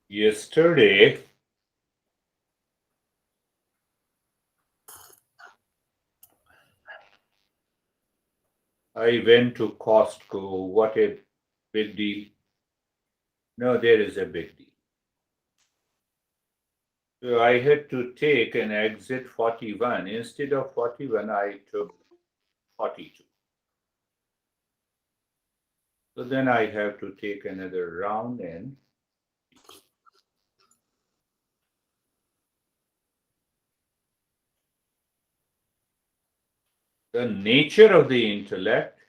Yesterday, I went to Costco. What a big deal. No, there is a big deal. So I had to take an exit 41. Instead of 41, I took 42. So then I have to take another round and the nature of the intellect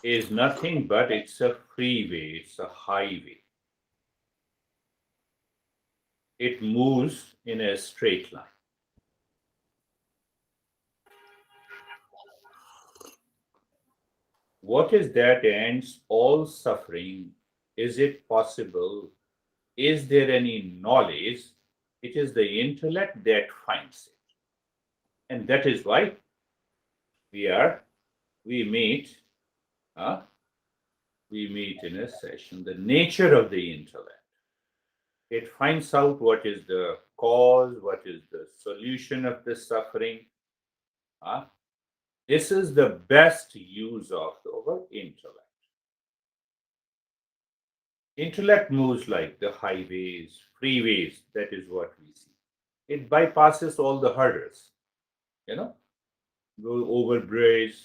is nothing but it's a freeway, it's a highway. It moves in a straight line. What is that ends all suffering? Is it possible? Is there any knowledge? It is the intellect that finds it. And that is why we are we meet uh, we meet in a session. The nature of the intellect. It finds out what is the cause, what is the solution of the suffering. Uh, this is the best use of our intellect. Intellect moves like the highways, freeways. That is what we see. It bypasses all the hurdles. You know, go over bridge,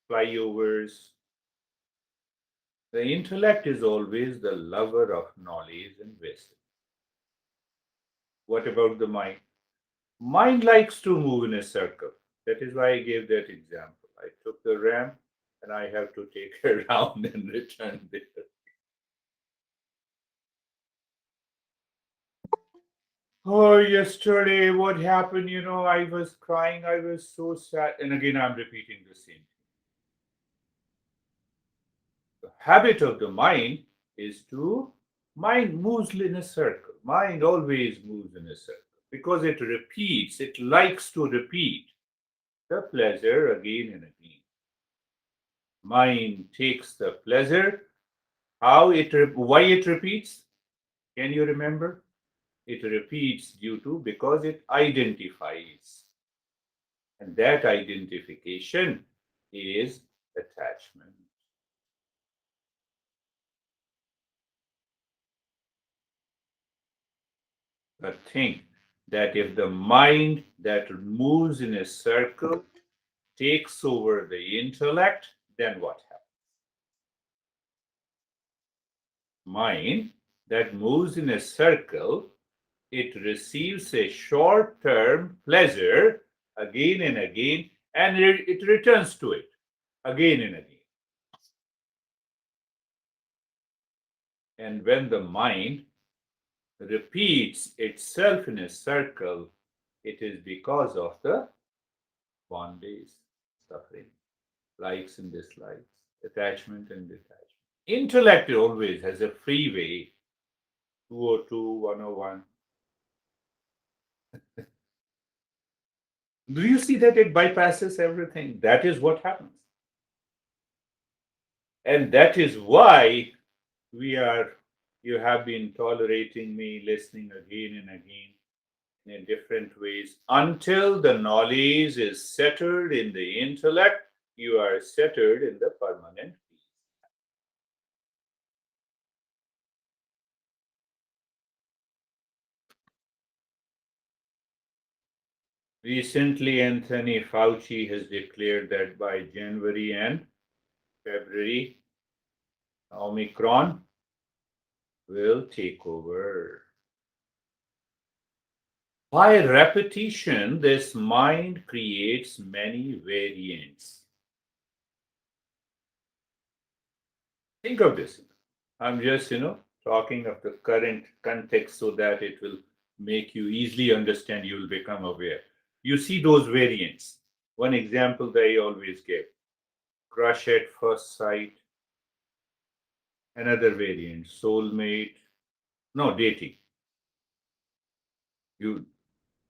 flyovers. The intellect is always the lover of knowledge and wisdom. What about the mind? Mind likes to move in a circle. That is why I gave that example. I took the ramp and I have to take a round and return there. Oh, yesterday, what happened? I was crying. I was so sad. And again, I'm repeating the same thing. The habit of the mind is to mind moves in a circle. Mind always moves in a circle because it repeats, it likes to repeat the pleasure again and again. Mind takes the pleasure. Why it repeats? Can you remember? It repeats due to because it identifies. And that identification is attachment. But think that if the mind that moves in a circle takes over the intellect, then what happens? Mind that moves in a circle, it receives a short term pleasure again and again, and it returns to it again and again. And when the mind repeats itself in a circle, it is because of the bondage, suffering, likes and dislikes, attachment and detachment. Intellect always has a freeway 202, 101. Do you see that it bypasses everything? That is what happens. And that is why we are, you have been tolerating me, listening again and again in different ways. Until the knowledge is settled in the intellect, you are settled in the permanent peace. Recently, Anthony Fauci has declared that by January and February, Omicron will take over. By repetition, this mind creates many variants. Think of this. I'm just, talking of the current context so that it will make you easily understand, you will become aware. You see those variants. One example that I always give crush at first sight, another variant, soulmate, no, dating. You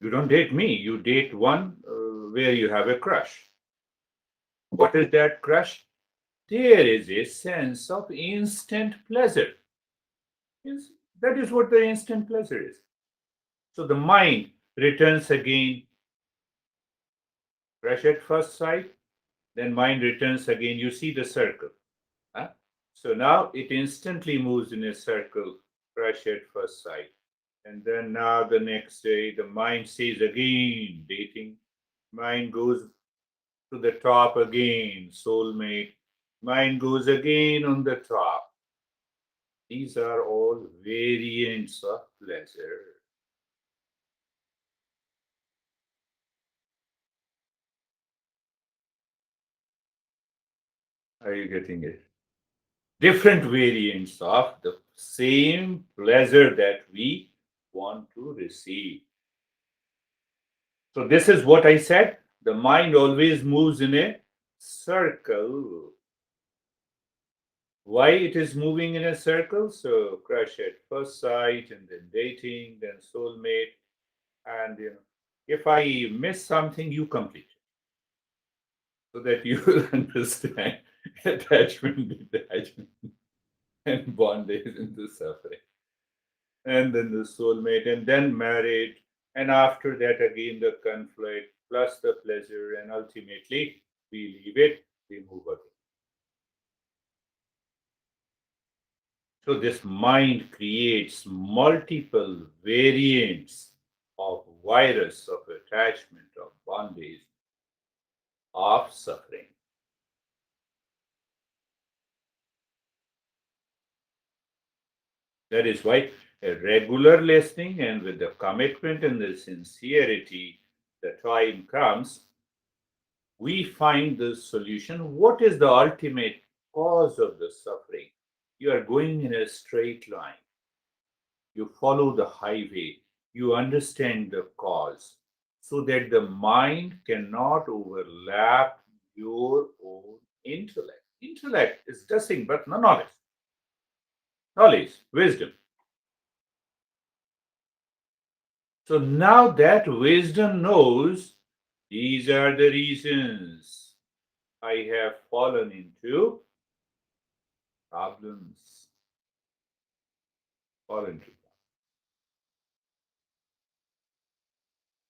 you don't date me, you date one where you have a crush. What is that crush? There is a sense of instant pleasure. Yes, that is what the instant pleasure is. So the mind returns again, crush at first sight, then mind returns again. You see the circle. Huh? So now it instantly moves in a circle, crush at first sight. And then now the next day, the mind sees again dating. Mind goes to the top again, soulmate. Mind goes again on the top. These are all variants of pleasure. Are you getting it? Different variants of the same pleasure that we want to receive. So, this is what I said. The mind always moves in a circle. Why it is moving in a circle? So, crush at first sight, and then dating, then soulmate, and if I miss something, you complete it so that you will understand attachment, detachment, and bondage into suffering. And then the soulmate, and then marriage, and after that, again, the conflict, plus the pleasure, and ultimately, we leave it, we move again. So, this mind creates multiple variants of virus, of attachment, of bondage, of suffering. That is why a regular listening and with the commitment and the sincerity, the time comes, we find the solution. What is the ultimate cause of the suffering? You are going in a straight line. You follow the highway. You understand the cause so that the mind cannot overlap your own intellect. Intellect is nothing but no knowledge, knowledge, wisdom. So now that wisdom knows these are the reasons I have fallen into problems. Fallen into.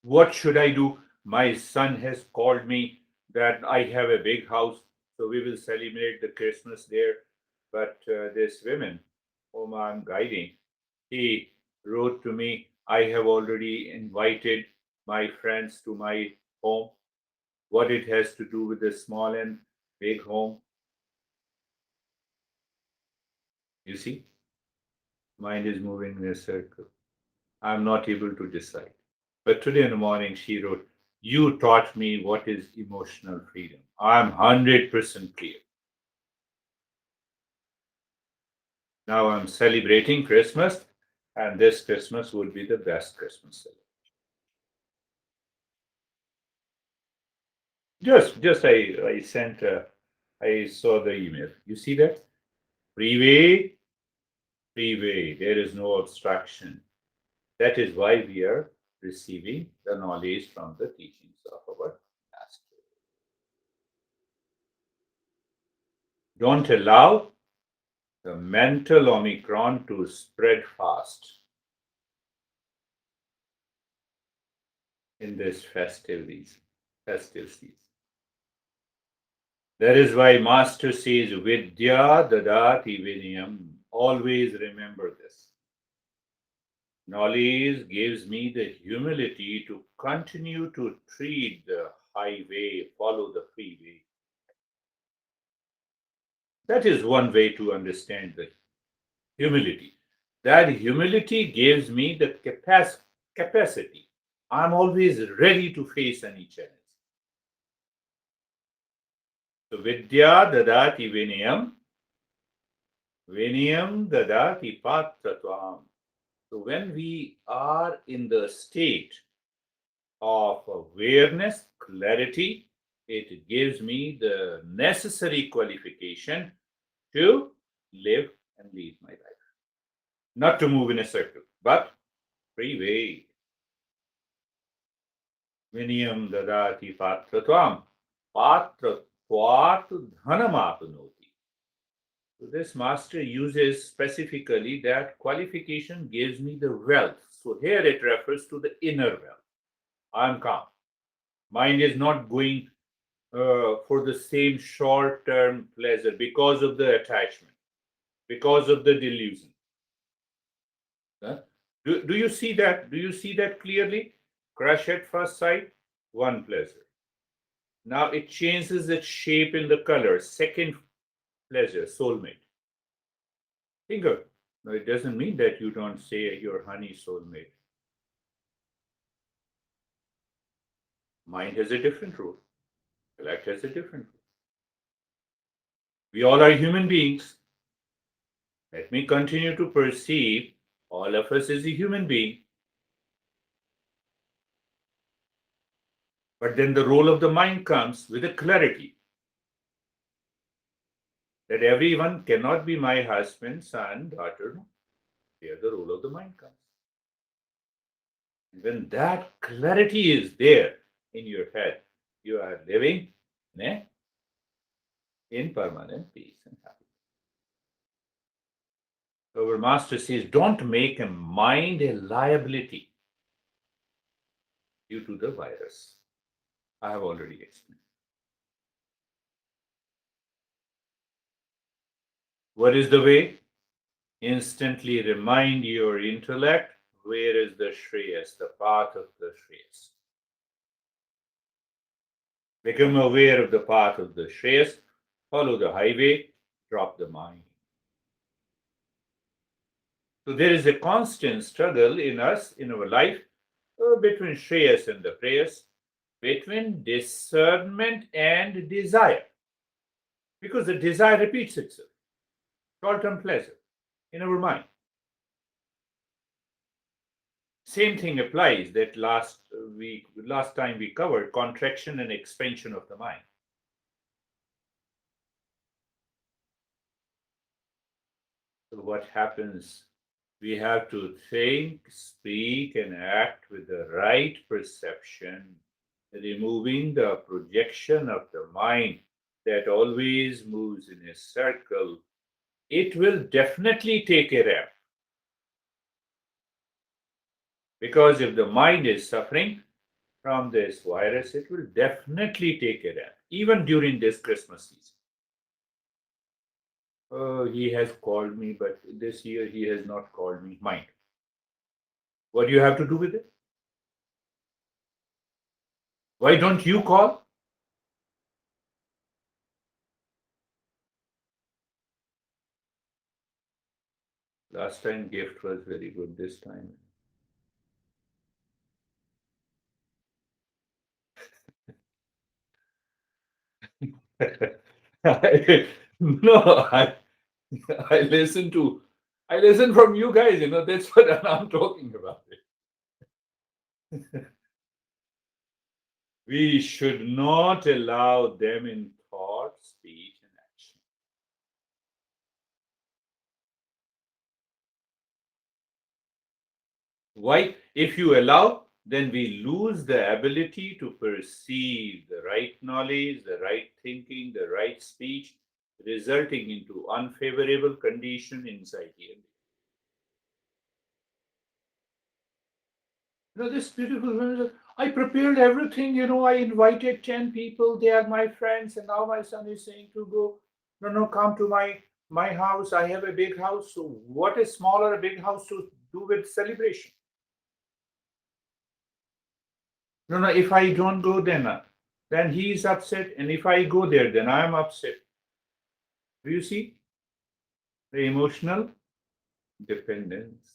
What should I do? My son has called me that I have a big house, so we will celebrate the Christmas there. But this woman whom I'm guiding, he wrote to me, I have already invited my friends to my home. What it has to do with the small and big home? You see, mind is moving in a circle. I'm not able to decide. But today in the morning, she wrote, you taught me what is emotional freedom. I'm 100% clear. Now I'm celebrating Christmas, and this Christmas will be the best Christmas celebration. Just I sent, I saw the email. You see that? Freeway, freeway. There is no obstruction. That is why we are receiving the knowledge from the teachings of our master. Don't allow the mental Omicron to spread fast in this festive season. That is why Master says, Vidya dadati vinayam. Always remember this. Knowledge gives me the humility to continue to treat the highway, follow the freeway. That is one way to understand the humility. That humility gives me the capacity. I'm always ready to face any challenge. So Vidya dadati vinayam, vinayam dadati patratvam. So when we are in the state of awareness, clarity, it gives me the necessary qualification to live and lead my life. Not to move in a circle, but freeway. Viniyam dadati patratvam patratvat dhanamapnoti. So this master uses specifically that qualification gives me the wealth. So here it refers to the inner wealth. I am calm. Mind is not going for the same short term pleasure because of the attachment, because of the delusion. Huh? Do you see that? Do you see that clearly? Crush at first sight, one pleasure. Now it changes its shape in the color. Second pleasure, soulmate. Finger. Now it doesn't mean that you don't say your honey soulmate. Mind has a different rule. Intellect has a different rule. We all are human beings. Let me continue to perceive all of us as a human being. But then the role of the mind comes with a clarity that everyone cannot be my husband, son, daughter. No. Here the role of the mind comes. And when that clarity is there in your head, you are living in permanent peace and happiness. So our master says, don't make a mind a liability due to the virus. I have already explained. What is the way? Instantly remind your intellect where is the Shreyas, the path of the Shreyas. Become aware of the path of the Shreyas, follow the highway, drop the mind. So there is a constant struggle in us, in our life, between Shreyas and the Preyas, between discernment and desire. Because the desire repeats itself, short term pleasure in our mind. Same thing applies that last time we covered contraction and expansion of the mind. So what happens? We have to think, speak, and act with the right perception, removing the projection of the mind that always moves in a circle. It will definitely take a ramp. Because if the mind is suffering from this virus, it will definitely take a ramp, even during this Christmas season. Oh, he has called me, but this year he has not called me. Mind. What do you have to do with it? Why don't you call? Last time gift was very good. This time. No, I listen to I listen from you guys, that's what I'm talking about. We should not allow them in thought, speech, and action. Why? If you allow, then we lose the ability to perceive the right knowledge, the right thinking, the right speech, resulting into unfavorable condition inside here. This beautiful woman said, I prepared everything, I invited 10 people, they are my friends, and now my son is saying to go, no, come to my house. I have a big house. So what is small or a big house to do with celebration? No, if I don't go, then he is upset, and if I go there, then I am upset. Do you see the emotional dependence?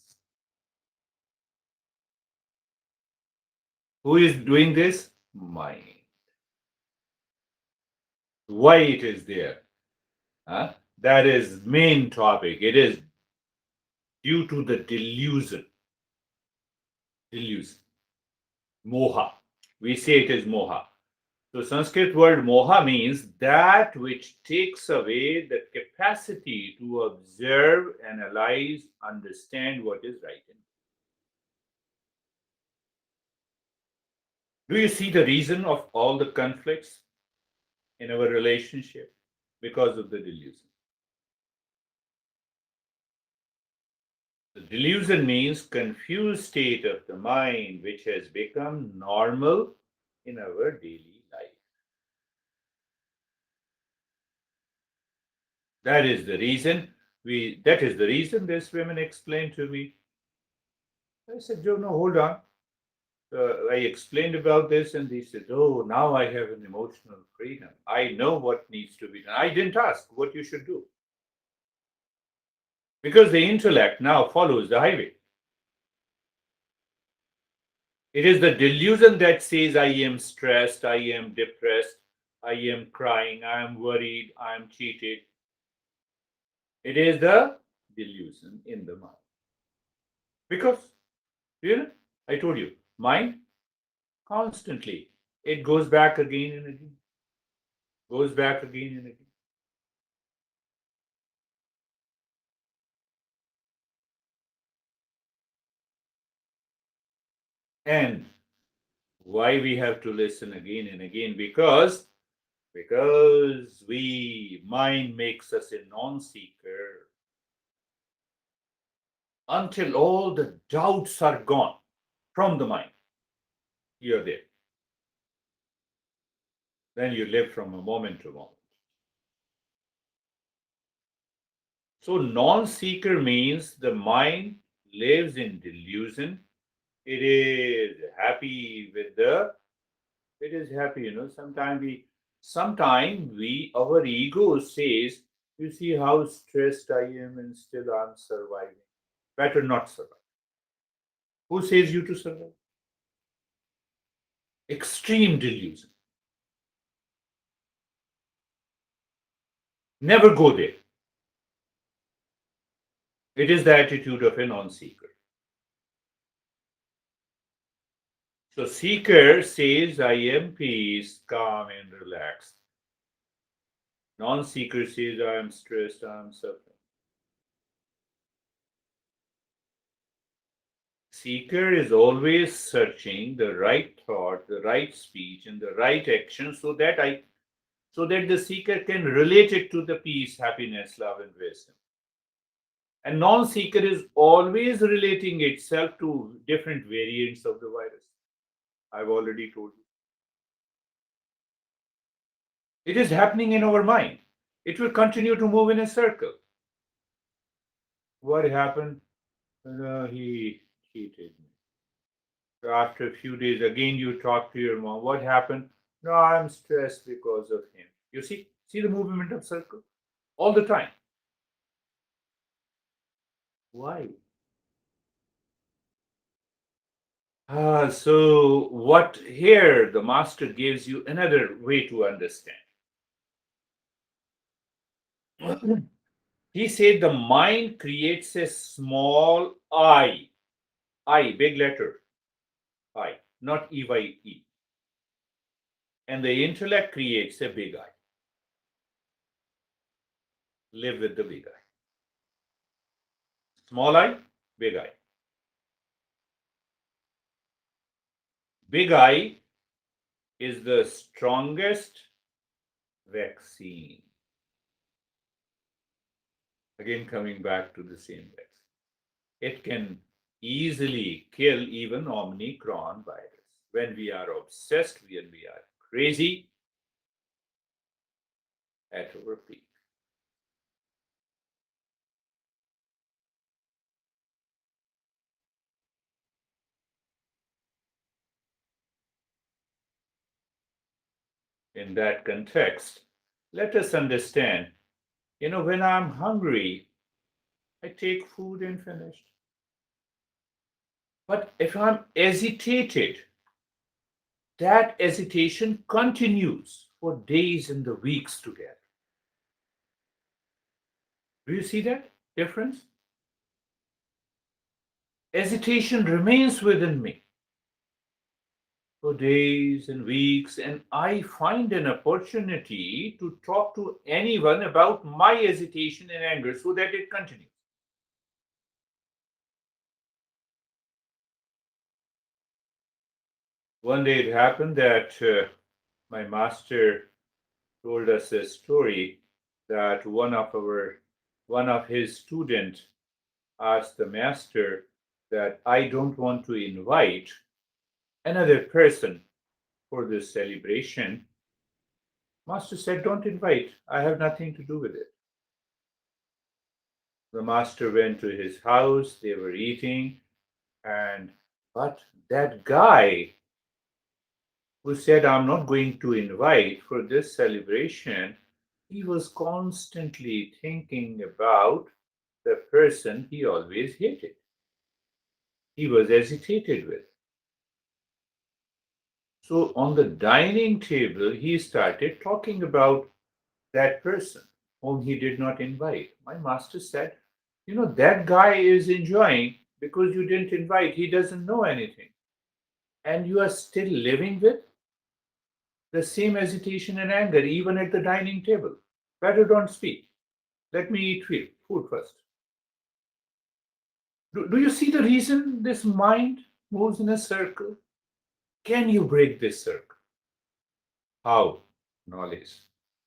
Who is doing this? Mind. Why it is there? Huh? That is main topic. It is due to the delusion, moha. We say it is moha. So Sanskrit word moha means that which takes away the capacity to observe, analyze, understand what is right. Do you see the reason of all the conflicts in our relationship? Because of the delusion. The delusion means confused state of the mind which has become normal in our daily life. That is the reason this woman explained to me. I said, Joe, no, hold on. I explained about this, and he said, oh, now I have an emotional freedom. I know what needs to be done. I didn't ask what you should do. Because the intellect now follows the highway. It is the delusion that says, I am stressed, I am depressed, I am crying, I am worried, I am cheated. It is the delusion in the mind. Because, you know, I told you, mind constantly, it goes back again and again, goes back again and again. And why we have to listen again and again? Because we mind makes us a non-seeker until all the doubts are gone from the mind. You're there. Then you live from a moment to moment. So non-seeker means the mind lives in delusion. It is happy with the it is happy, sometimes we our ego says, you see how stressed I am and still I'm surviving. Better not survive. Who says you to survive? Extreme delusion. Never go there. It is the attitude of a non-seeker. So seeker says, I am peace, calm and relaxed. Non-seeker says, I am stressed, I am suffering. Seeker is always searching the right thought, the right speech, and the right action so that the seeker can relate it to the peace, happiness, love, and wisdom. And non-seeker is always relating itself to different variants of the virus. I've already told you. It is happening in our mind. It will continue to move in a circle. What happened? He cheated me. After a few days, again you talk to your mom. What happened? No, I'm stressed because of him. You see the movement of circle all the time. Why? So what here the master gives you another way to understand. He said the mind creates a small I, big letter I, not EYE. And the intellect creates a big I. Live with the big I. Small I, big I. Big I is the strongest vaccine. Again, coming back to the same vaccine. It can easily kill even Omicron virus. When we are obsessed, when we are crazy at our peak. In that context, let us understand, when I'm hungry, I take food and finished. But if I'm agitated, that agitation continues for days and the weeks together. Do you see that difference? Agitation remains within me for days and weeks, and I find an opportunity to talk to anyone about my hesitation and anger so that it continues. One day it happened that my master told us a story that one of his students asked the master that I don't want to invite another person for this celebration. Master said, don't invite. I have nothing to do with it. The master went to his house, they were eating, and but that guy who said, I'm not going to invite for this celebration, he was constantly thinking about the person he always hated. He was agitated with. So on the dining table, he started talking about that person whom he did not invite. My master said, that guy is enjoying because you didn't invite. He doesn't know anything. And you are still living with the same agitation and anger, even at the dining table. Better don't speak. Let me eat food first. Do you see the reason this mind moves in a circle? Can you break this circle? How? Knowledge,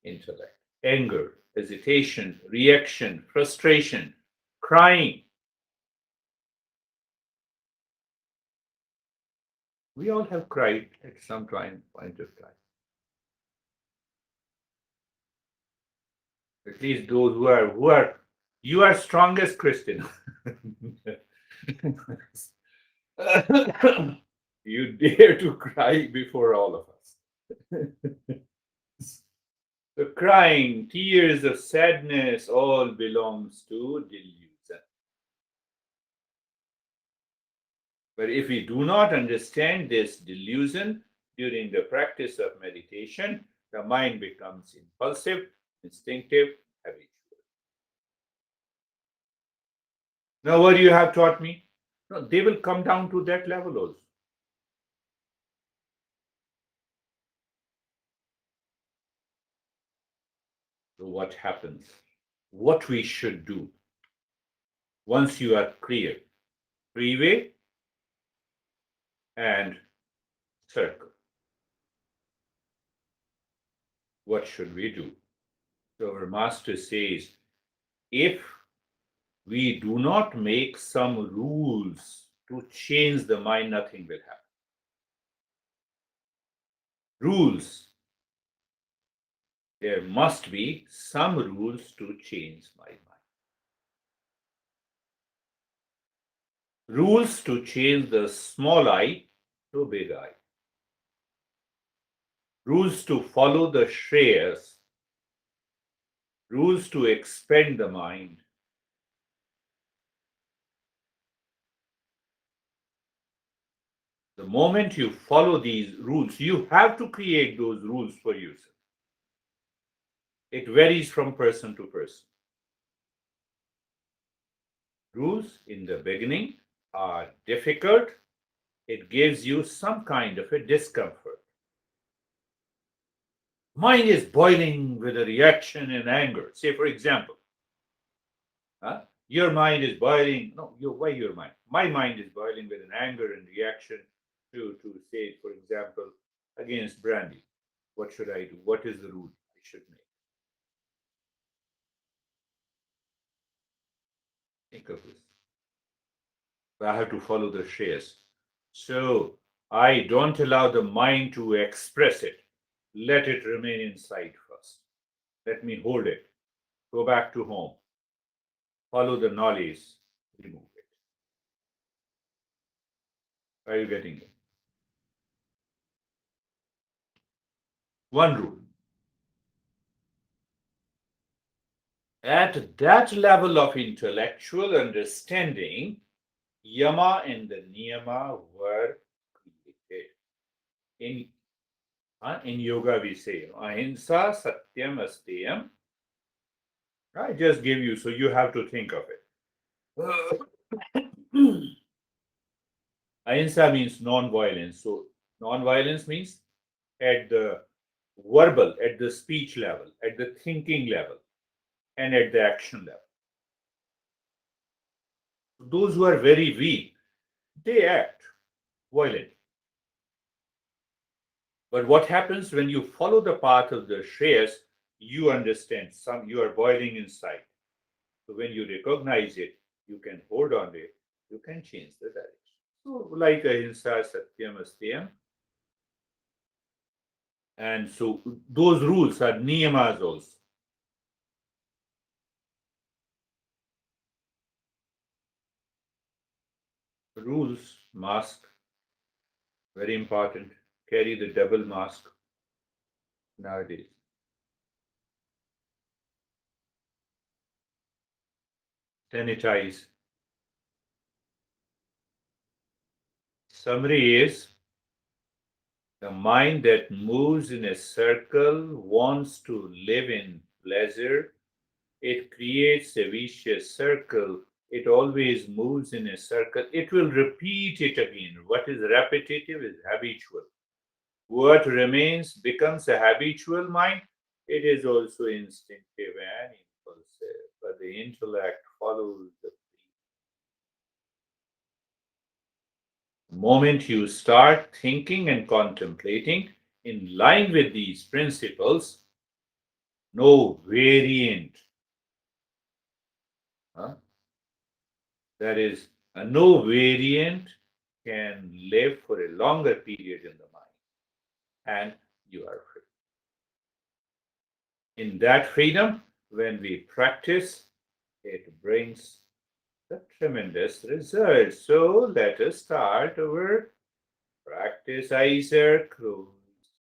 intellect, anger, hesitation, reaction, frustration, crying. We all have cried at some point of time. At least those who are you are strongest Christian. You dare to cry before all of us. The crying, tears of sadness, all belongs to delusion. But if we do not understand this delusion during the practice of meditation, the mind becomes impulsive, instinctive, habitual. Now, what you have taught me? No, they will come down to that level also. So, what happens? What we should do once you are clear? Freeway and circle. What should we do? So, our master says if we do not make some rules to change the mind, nothing will happen. Rules. There must be some rules to change my mind. Rules to change the small I to big I. Rules to follow the shreyas. Rules to expand the mind. The moment you follow these rules, you have to create those rules for yourself. It varies from person to person. Rules in the beginning are difficult. It gives you some kind of a discomfort. Mind is boiling with a reaction and anger. Say, for example, your mind is boiling. No, why your mind? My mind is boiling with an anger and reaction to say, for example, against brandy. What should I do? What is the rule I should make? Think of this. I have to follow the shares. So I don't allow the mind to express it. Let it remain inside first. Let me hold it. Go back to home. Follow the knowledge. Remove it. Are you getting it? One rule. At that level of intellectual understanding, yama and the niyama were created. In yoga, we say ahimsa, satyam, asteyam. I just give you, so you have to think of it. Ahimsa means non-violence. So non-violence means at the verbal, at the speech level, at the thinking level, and at the action level. Those who are very weak, they act violent. But what happens when you follow the path of the Shreyas, you understand you are boiling inside. So when you recognize it, you can hold on to it, you can change the direction. So like ahimsa, satyam, astyam. And so those rules are niyamas also. Rules, mask, very important. Carry the double mask nowadays. Sanitize. Summary is the mind that moves in a circle wants to live in pleasure. It creates a vicious circle. It always moves in a circle. It will repeat it again. What is repetitive is habitual. What remains becomes a habitual mind. It is also instinctive and impulsive, but the intellect follows the moment you start thinking and contemplating in line with these principles. No variant, huh? That is, no variant can live for a longer period in the mind, and you are free. In that freedom, when we practice, it brings the tremendous results. So let us start our practice. Eyes are closed.